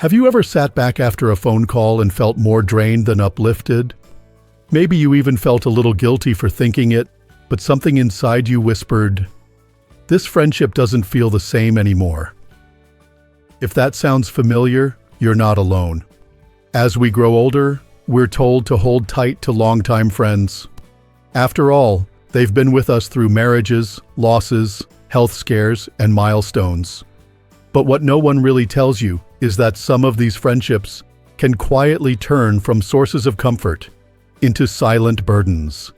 Have you ever sat back after a phone call and felt more drained than uplifted? Maybe you even felt a little guilty for thinking it, but something inside you whispered, "This friendship doesn't feel the same anymore." If that sounds familiar, you're not alone. As we grow older, we're told to hold tight to longtime friends. After all, they've been with us through marriages, losses, health scares, and milestones. But what no one really tells you is that some of these friendships can quietly turn from sources of comfort into silent burdens.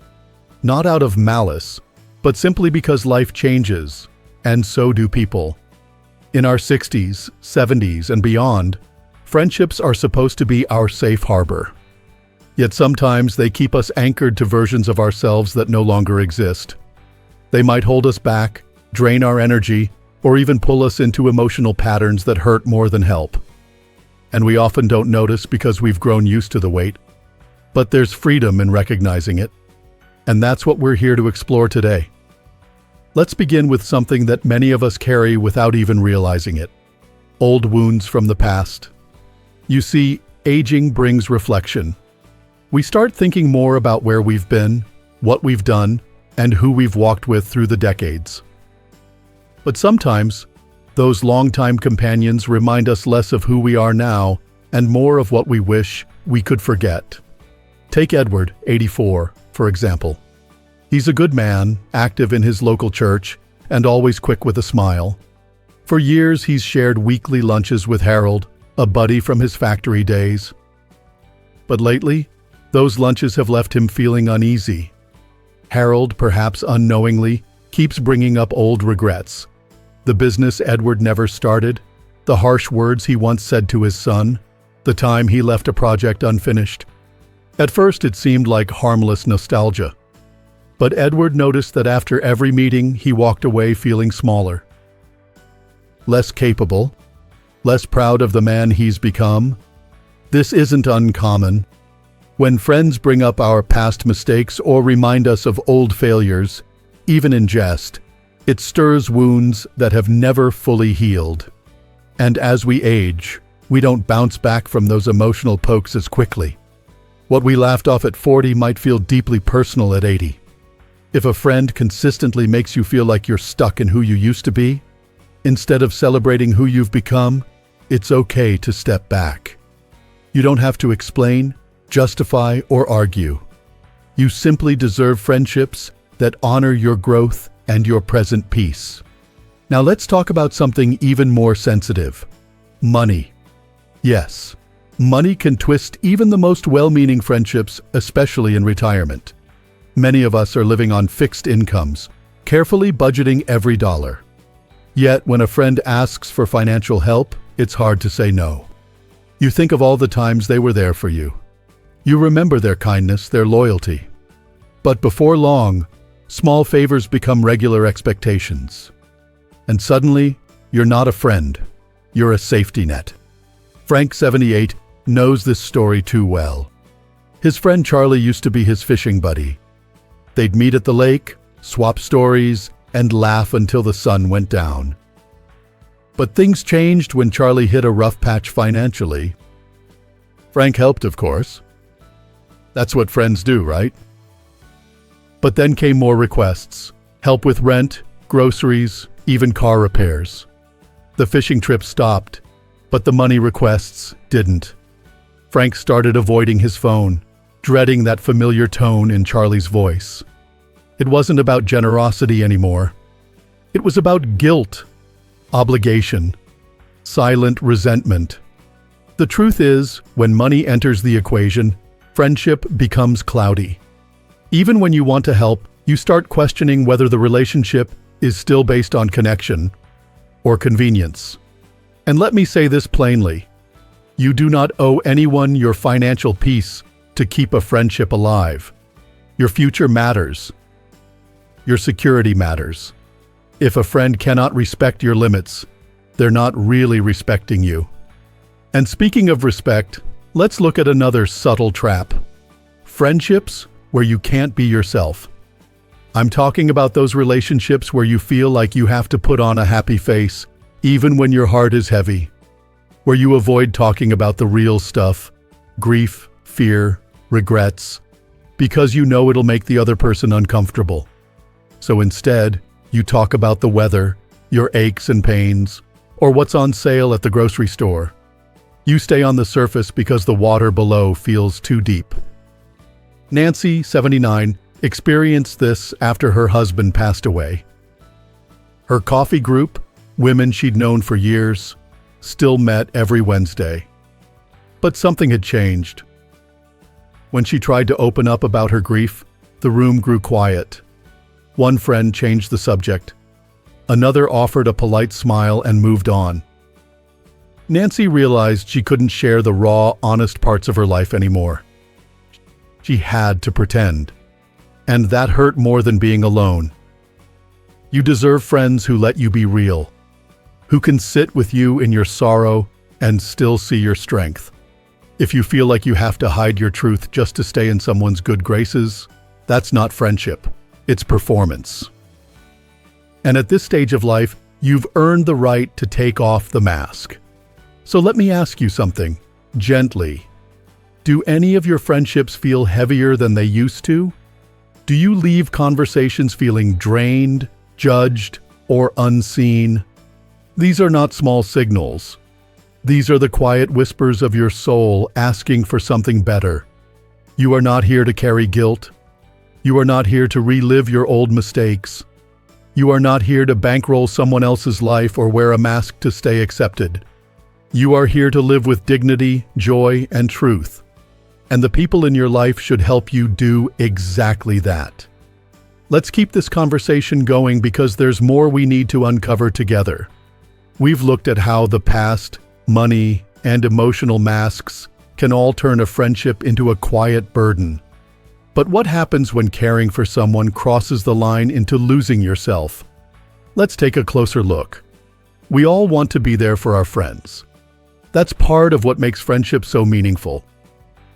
Not out of malice, but simply because life changes, and so do people. In our 60s, 70s, and beyond, friendships are supposed to be our safe harbor. Yet sometimes they keep us anchored to versions of ourselves that no longer exist. They might hold us back, drain our energy, or even pull us into emotional patterns that hurt more than help. And we often don't notice because we've grown used to the weight. But there's freedom in recognizing it. And that's what we're here to explore today. Let's begin with something that many of us carry without even realizing it: old wounds from the past. You see, aging brings reflection. We start thinking more about where we've been, what we've done, and who we've walked with through the decades. But sometimes, those longtime companions remind us less of who we are now and more of what we wish we could forget. Take Edward, 84, for example. He's a good man, active in his local church, and always quick with a smile. For years, he's shared weekly lunches with Harold, a buddy from his factory days. But lately, those lunches have left him feeling uneasy. Harold, perhaps unknowingly, keeps bringing up old regrets. The business Edward never started, the harsh words he once said to his son, the time he left a project unfinished. At first, it seemed like harmless nostalgia. But Edward noticed that after every meeting, he walked away feeling smaller. Less capable, less proud of the man he's become. This isn't uncommon. When friends bring up our past mistakes or remind us of old failures, even in jest, it stirs wounds that have never fully healed. And as we age, we don't bounce back from those emotional pokes as quickly. What we laughed off at 40 might feel deeply personal at 80. If a friend consistently makes you feel like you're stuck in who you used to be, instead of celebrating who you've become, it's okay to step back. You don't have to explain, justify, or argue. You simply deserve friendships that honor your growth and your present peace. Now let's talk about something even more sensitive: money. Yes, money can twist even the most well-meaning friendships, especially in retirement. Many of us are living on fixed incomes, carefully budgeting every dollar. Yet when a friend asks for financial help, it's hard to say no. You think of all the times they were there for you. You remember their kindness, their loyalty. But before long, small favors become regular expectations. And suddenly, you're not a friend. You're a safety net. Frank, 78, knows this story too well. His friend Charlie used to be his fishing buddy. They'd meet at the lake, swap stories, and laugh until the sun went down. But things changed when Charlie hit a rough patch financially. Frank helped, of course. That's what friends do, right? But then came more requests: help with rent, groceries, even car repairs. The fishing trip stopped, but the money requests didn't. Frank started avoiding his phone, dreading that familiar tone in Charlie's voice. It wasn't about generosity anymore. It was about guilt, obligation, silent resentment. The truth is, when money enters the equation, friendship becomes cloudy. Even when you want to help, you start questioning whether the relationship is still based on connection or convenience. And let me say this plainly: you do not owe anyone your financial peace to keep a friendship alive. Your future matters. Your security matters. If a friend cannot respect your limits, they're not really respecting you. And speaking of respect, let's look at another subtle trap: friendships where you can't be yourself. I'm talking about those relationships where you feel like you have to put on a happy face, even when your heart is heavy. where you avoid talking about the real stuff, grief, fear, regrets, because you know it'll make the other person uncomfortable. So instead, you talk about the weather, your aches and pains, or what's on sale at the grocery store. You stay on the surface because the water below feels too deep. Nancy, 79, experienced this after her husband passed away. Her coffee group, women she'd known for years, still met every Wednesday. But something had changed. When she tried to open up about her grief, the room grew quiet. One friend changed the subject. Another offered a polite smile and moved on. Nancy realized she couldn't share the raw, honest parts of her life anymore. She had to pretend. And that hurt more than being alone. You deserve friends who let you be real, who can sit with you in your sorrow and still see your strength. If you feel like you have to hide your truth just to stay in someone's good graces, that's not friendship, it's performance. And at this stage of life, you've earned the right to take off the mask. So let me ask you something, gently. Do any of your friendships feel heavier than they used to? Do you leave conversations feeling drained, judged, or unseen? These are not small signals. These are the quiet whispers of your soul asking for something better. You are not here to carry guilt. You are not here to relive your old mistakes. You are not here to bankroll someone else's life or wear a mask to stay accepted. You are here to live with dignity, joy, and truth. And the people in your life should help you do exactly that. Let's keep this conversation going because there's more we need to uncover together. We've looked at how the past, money, and emotional masks can all turn a friendship into a quiet burden. But what happens when caring for someone crosses the line into losing yourself? Let's take a closer look. We all want to be there for our friends. That's part of what makes friendship so meaningful.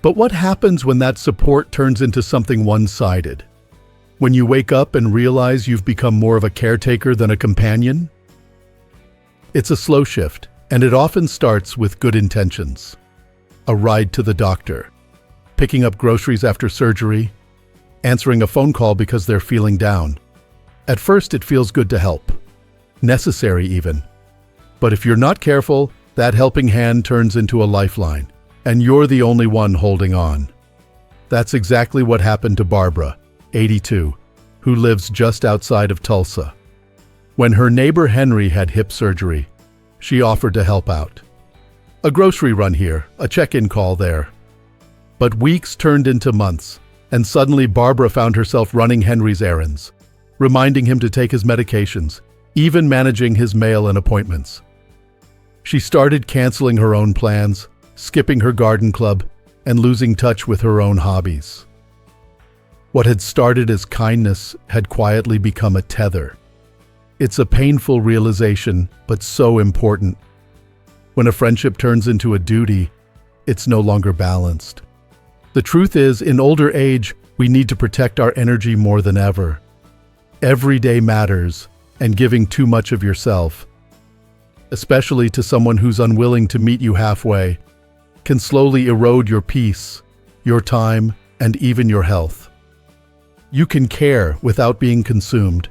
But what happens when that support turns into something one-sided? When you wake up and realize you've become more of a caretaker than a companion? It's a slow shift, and it often starts with good intentions. A ride to the doctor, picking up groceries after surgery, answering a phone call because they're feeling down. At first, it feels good to help. Necessary even. But if you're not careful, that helping hand turns into a lifeline, and you're the only one holding on. That's exactly what happened to Barbara, 82, who lives just outside of Tulsa. When her neighbor Henry had hip surgery, she offered to help out. A grocery run here, a check-in call there. But weeks turned into months, and suddenly Barbara found herself running Henry's errands, reminding him to take his medications, even managing his mail and appointments. She started canceling her own plans, skipping her garden club, and losing touch with her own hobbies. What had started as kindness had quietly become a tether. It's a painful realization, but so important. When a friendship turns into a duty, it's no longer balanced. The truth is, in older age, we need to protect our energy more than ever. Every day matters, and giving too much of yourself, especially to someone who's unwilling to meet you halfway, can slowly erode your peace, your time, and even your health. You can care without being consumed.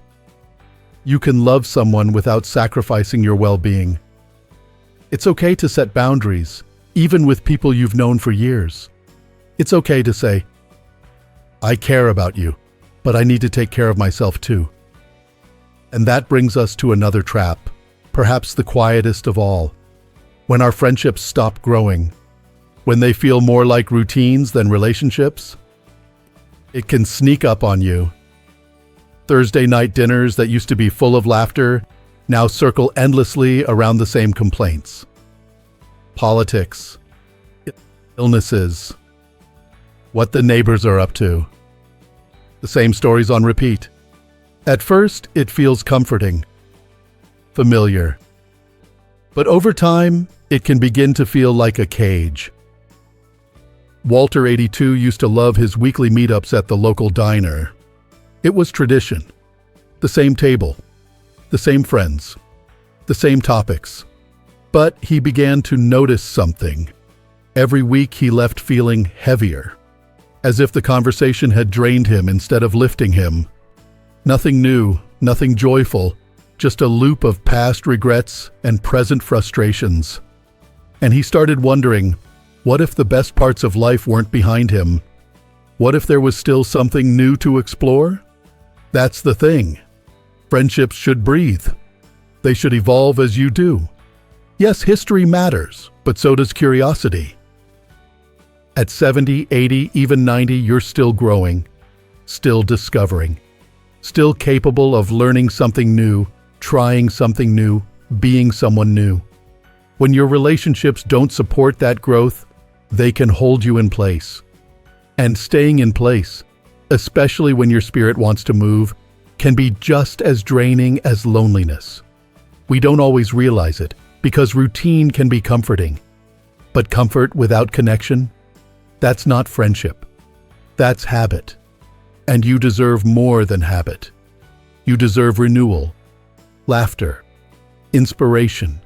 You can love someone without sacrificing your well-being. It's okay to set boundaries, even with people you've known for years. It's okay to say, I care about you, but I need to take care of myself too. And that brings us to another trap, perhaps the quietest of all. When our friendships stop growing, when they feel more like routines than relationships, it can sneak up on you. Thursday night dinners that used to be full of laughter now circle endlessly around the same complaints. Politics, illnesses, what the neighbors are up to. The same stories on repeat. At first, it feels comforting, familiar. But over time, it can begin to feel like a cage. Walter, 82, used to love his weekly meetups at the local diner. It was tradition. The same table, the same friends, the same topics. But he began to notice something. Every week he left feeling heavier, as if the conversation had drained him instead of lifting him. Nothing new, nothing joyful, just a loop of past regrets and present frustrations. And he started wondering, what if the best parts of life weren't behind him? What if there was still something new to explore? That's the thing. Friendships should breathe. They should evolve as you do. Yes, history matters, but so does curiosity. At 70, 80, even 90, you're still growing, still discovering, still capable of learning something new, trying something new, being someone new. When your relationships don't support that growth, they can hold you in place. And staying in place, especially when your spirit wants to move, can be just as draining as loneliness. We don't always realize it, because routine can be comforting. But comfort without connection? That's not friendship. That's habit. And you deserve more than habit. You deserve renewal, laughter, inspiration.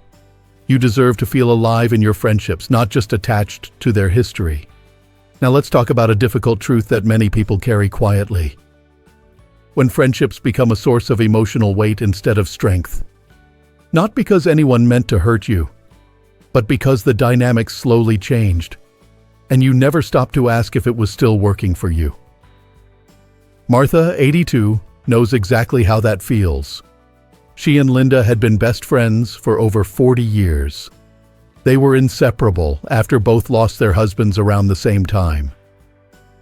You deserve to feel alive in your friendships, not just attached to their history. Now let's talk about a difficult truth that many people carry quietly. When friendships become a source of emotional weight instead of strength. Not because anyone meant to hurt you, but because the dynamics slowly changed, and you never stopped to ask if it was still working for you. Martha, 82, knows exactly how that feels. She and Linda had been best friends for over 40 years. They were inseparable after both lost their husbands around the same time.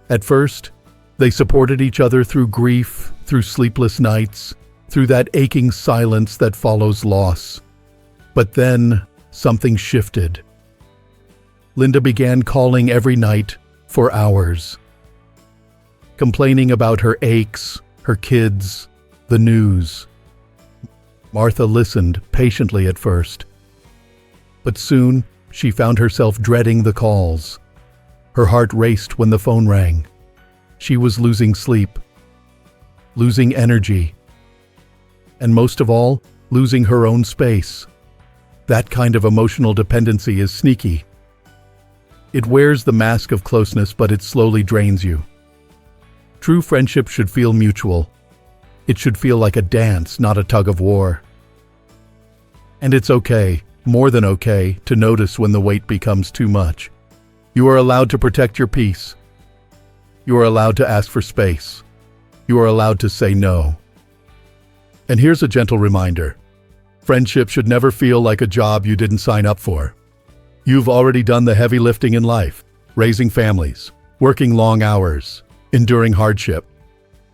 At first, they supported each other through grief, through sleepless nights, through that aching silence that follows loss. But then, something shifted. Linda began calling every night for hours, complaining about her aches, her kids, the news. Martha listened patiently at first, but soon she found herself dreading the calls. Her heart raced when the phone rang. She was losing sleep, losing energy, and most of all, losing her own space. That kind of emotional dependency is sneaky. It wears the mask of closeness, but it slowly drains you. True friendship should feel mutual. It should feel like a dance, not a tug of war. And it's okay, more than okay, to notice when the weight becomes too much. You are allowed to protect your peace. You are allowed to ask for space. You are allowed to say no. And here's a gentle reminder. Friendship should never feel like a job you didn't sign up for. You've already done the heavy lifting in life, raising families, working long hours, enduring hardship.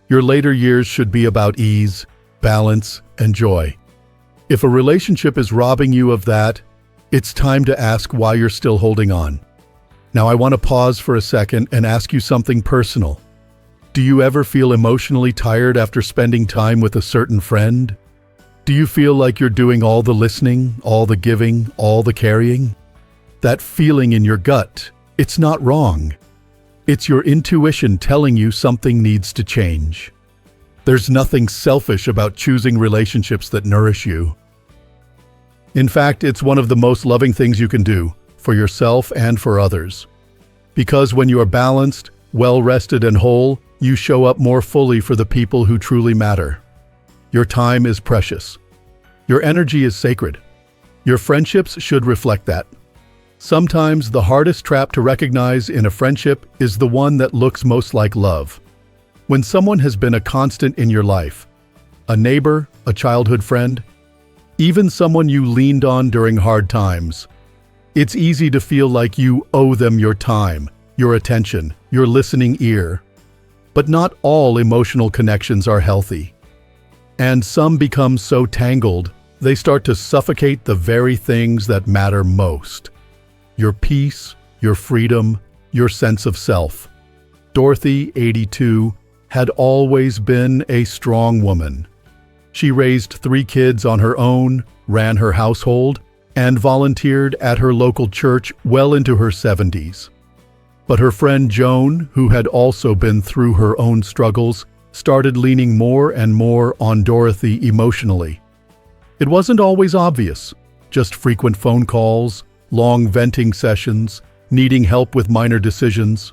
Your later years should be about ease, balance, and joy. If a relationship is robbing you of that, it's time to ask why you're still holding on. Now I want to pause for a second and ask you something personal. Do you ever feel emotionally tired after spending time with a certain friend? Do you feel like you're doing all the listening, all the giving, all the carrying? That feeling in your gut, it's not wrong. It's your intuition telling you something needs to change. There's nothing selfish about choosing relationships that nourish you. In fact, it's one of the most loving things you can do, for yourself and for others. Because when you are balanced, well-rested and whole, you show up more fully for the people who truly matter. Your time is precious. Your energy is sacred. Your friendships should reflect that. Sometimes the hardest trap to recognize in a friendship is the one that looks most like love. When someone has been a constant in your life, a neighbor, a childhood friend, even someone you leaned on during hard times, it's easy to feel like you owe them your time, your attention, your listening ear. But not all emotional connections are healthy. And some become so tangled, they start to suffocate the very things that matter most. Your peace, your freedom, your sense of self. Dorothy, 82, had always been a strong woman. She raised 3 kids on her own, ran her household, and volunteered at her local church well into her 70s. But her friend Joan, who had also been through her own struggles, started leaning more and more on Dorothy emotionally. It wasn't always obvious. just frequent phone calls, long venting sessions, needing help with minor decisions.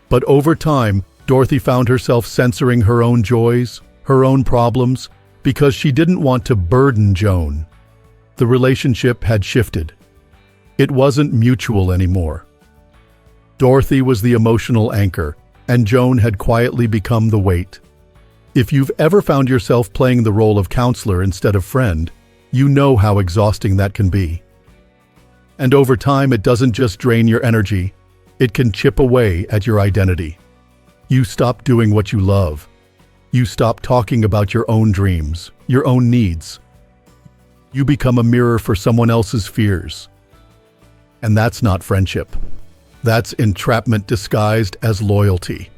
But over time, Dorothy found herself censoring her own joys, her own problems, because she didn't want to burden Joan. The relationship had shifted. It wasn't mutual anymore. Dorothy was the emotional anchor, and Joan had quietly become the weight. If you've ever found yourself playing the role of counselor instead of friend, you know how exhausting that can be. And over time, it doesn't just drain your energy, it can chip away at your identity. You stop doing what you love. You stop talking about your own dreams, your own needs. You become a mirror for someone else's fears. And that's not friendship. That's entrapment disguised as loyalty.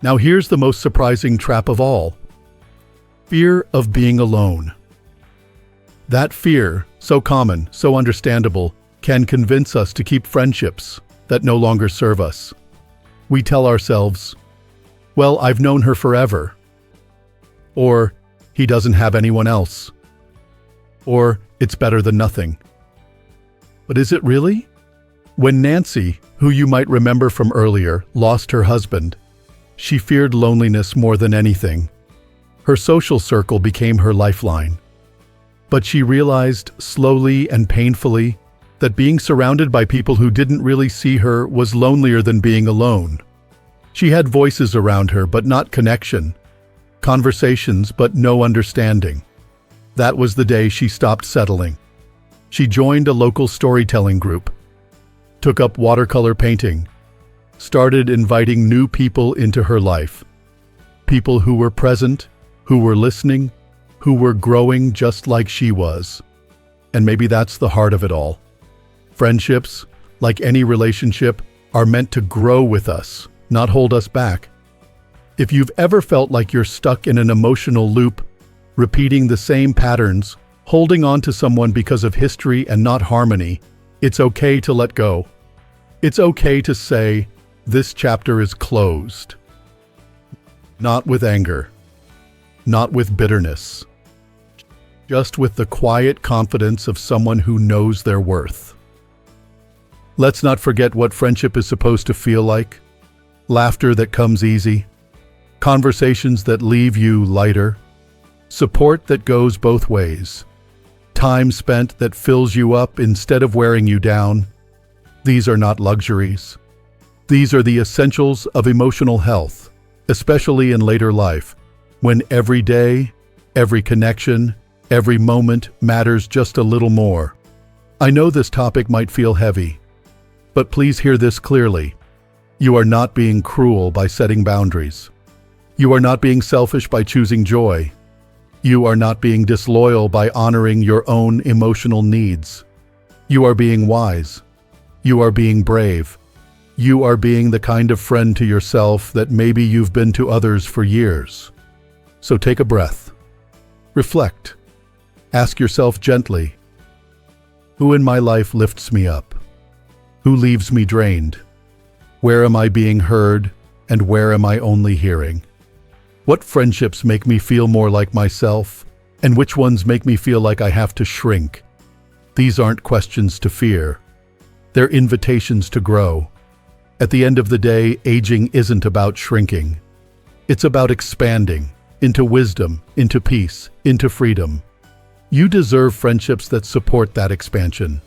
Now here's the most surprising trap of all. Fear of being alone. That fear, so common, so understandable, can convince us to keep friendships that no longer serve us. We tell ourselves, well, I've known her forever. Or, he doesn't have anyone else. Or, it's better than nothing. But is it really? When Nancy, who you might remember from earlier, lost her husband, she feared loneliness more than anything. Her social circle became her lifeline. But she realized, slowly and painfully, that being surrounded by people who didn't really see her was lonelier than being alone. She had voices around her, but not connection. Conversations, but no understanding. That was the day she stopped settling. She joined a local storytelling group, took up watercolor painting, started inviting new people into her life. People who were present, who were listening, who were growing just like she was. And maybe that's the heart of it all. Friendships, like any relationship, are meant to grow with us, not hold us back. If you've ever felt like you're stuck in an emotional loop, repeating the same patterns, holding on to someone because of history and not harmony, it's okay to let go. It's okay to say, this chapter is closed. Not with anger, not with bitterness, just with the quiet confidence of someone who knows their worth. Let's not forget what friendship is supposed to feel like. Laughter that comes easy, conversations that leave you lighter, support that goes both ways, time spent that fills you up instead of wearing you down. These are not luxuries. These are the essentials of emotional health, especially in later life, when every day, every connection, every moment matters just a little more. I know this topic might feel heavy, but please hear this clearly. You are not being cruel by setting boundaries. You are not being selfish by choosing joy. You are not being disloyal by honoring your own emotional needs. You are being wise. You are being brave. You are being the kind of friend to yourself that maybe you've been to others for years. So take a breath. Reflect. Ask yourself gently, who in my life lifts me up? Who leaves me drained? Where am I being heard, and where am I only hearing? What friendships make me feel more like myself, and which ones make me feel like I have to shrink? These aren't questions to fear. They're invitations to grow. At the end of the day, aging isn't about shrinking. It's about expanding into wisdom, into peace, into freedom. You deserve friendships that support that expansion,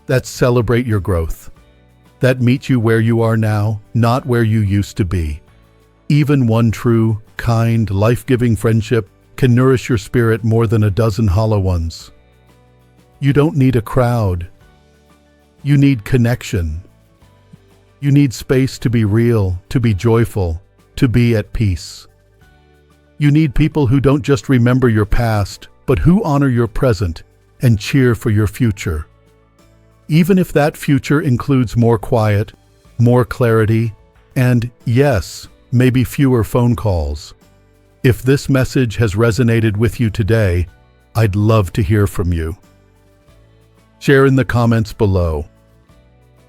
that celebrate your growth, that meet you where you are now, not where you used to be. Even one true, kind, life-giving friendship can nourish your spirit more than a dozen hollow ones. You don't need a crowd. You need connection. You need space to be real, to be joyful, to be at peace. You need people who don't just remember your past, but who honor your present and cheer for your future. Even if that future includes more quiet, more clarity, and, yes, maybe fewer phone calls. If this message has resonated with you today, I'd love to hear from you. Share in the comments below.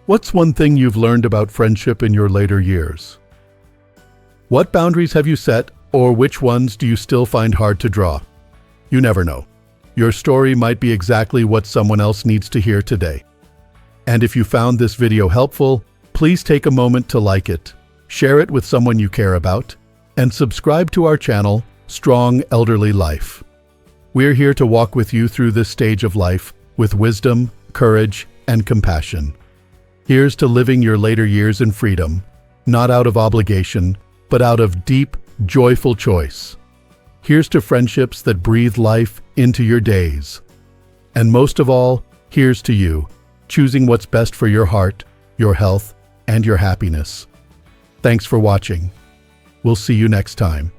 What's one thing you've learned about friendship in your later years? What boundaries have you set, or which ones do you still find hard to draw? You never know. Your story might be exactly what someone else needs to hear today. And if you found this video helpful, please take a moment to like it, share it with someone you care about, and subscribe to our channel, Strong Elderly Life. We're here to walk with you through this stage of life with wisdom, courage, and compassion. Here's to living your later years in freedom, not out of obligation, but out of deep, joyful choice. Here's to friendships that breathe life into your days. And most of all, here's to you, choosing what's best for your heart, your health, and your happiness. Thanks for watching. We'll see you next time.